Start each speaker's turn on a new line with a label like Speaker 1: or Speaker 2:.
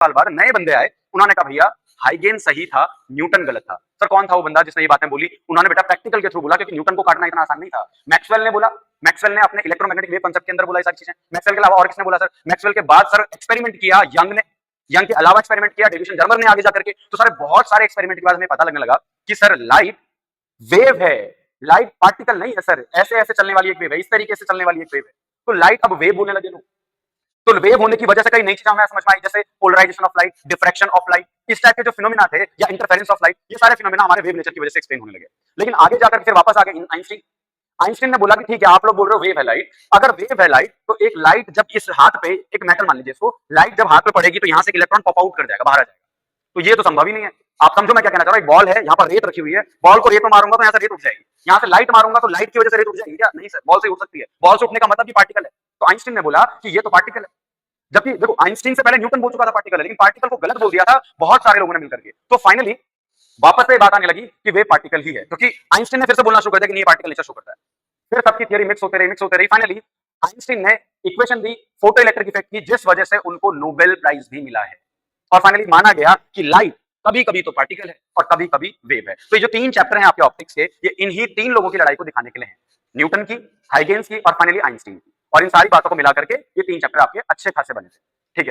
Speaker 1: साल बाद नए बंदे आए, उन्होंने कहा भैया हाइगेन सही था, न्यूटन गलत था। सर कौन था वो बंदा जिसने ये बातें बोली? उन्होंने बेटा प्रैक्टिकल के थ्रू बोला, क्योंकि न्यूटन को काटना इतना आसान नहीं था। मैक्सवेल ने बोला, मैक्सवेल ने अपने इलेक्ट्रोमैग्नेटिक वेव कांसेप्ट के अंदर बोला ये सारी चीजें। मैक्सवेल के अलावा और किसने बोला सर? मैक्सवेल के बाद सर एक्सपेरिमेंट किया यंग ने, यंग के अलावा एक्सपेरिमेंट किया डेविड जर्मर ने आगे जाकर के। तो सारे बहुत सारे एक्सपेरिमेंट के बाद हमें पता लगने लगा कि सर लाइट वेव है, लाइट पार्टिकल नहीं है सर, ऐसे ऐसे चलने वाली एक वेव है, इस तरीके से चलने वाली एक वेव है। तो लाइट अब वेव बोलने लगे लोग। तो वेव होने की वजह से कई नई चीजें हमें समझ में आई, जैसे polarisation of light, diffraction of light, इस टाइप के जो फिनोमेना थे, या इंटरफेरेंस ऑफ लाइट, ये सारे फिनोमेना हमारे वेव नेचर की वजह से एक्सप्लेन होने लगे। लेकिन आगे जाकर फिर वापस आ गए आइंस्टीन। आइंस्टीन ने बोला कि ठीक है आप लोग बोल रहे हो वेव है लाइट, अगर वेव है लाइट तो एक लाइट जब इस हाथ पे, एक मेटल मान लीजिए इसको, लाइट जब हाथ पे पड़ेगी तो यहां से एक इलेक्ट्रॉन पॉप आउट कर जाएगा, बाहर आ जाएगा। तो ये तो संभव ही नहीं है। आप समझो मैं क्या कहना चाह रहा हूं, एक बॉल है, यहाँ पर रेत रखी हुई है, बॉल को रेत में मारूंगा तो यहाँ से रेत उठ जाएगी, यहाँ से लाइट मारूंगा तो लाइट की वजह से रेत उठ जाएगी क्या? नहीं सर, बॉल से उठ सकती है। बॉल से उठने का मतलब भी पार्टिकल है। तो आइंस्टीन ने बोला कि ये तो पार्टिकल है। जबकि देखो आइंस्टीन से पहले न्यूटन बोल चुका था पार्टिकल है, लेकिन पार्टिकल को गलत बोल दिया था बहुत सारे लोगों ने मिलकर के। तो फाइनली वापस से बात आने लगी कि वे पार्टिकल ही है, क्योंकि आइंस्टीन ने फिर से बोलना शुरू कर दिया कि नहीं पार्टिकल नेचर शो करता है। फिर सबकी थियरी मिक्स होते रही। फाइनली आइंस्टीन ने इक्वेशन दी फोटो इलेक्ट्रिक इफेक्ट की, जिस वजह से उनको नोबेल प्राइज भी मिला है। और फाइनली माना गया कि लाइट कभी कभी तो पार्टिकल है और कभी कभी वेव है। तो ये जो 3 चैप्टर हैं आपके ऑप्टिक्स के, ये इन्हीं 3 लोगों की लड़ाई को दिखाने के लिए हैं, न्यूटन की, हाइगेन्स की और फाइनली आइंस्टीन की। और इन सारी बातों को मिला करके ये 3 चैप्टर आपके अच्छे खासे बने थे। ठीक है।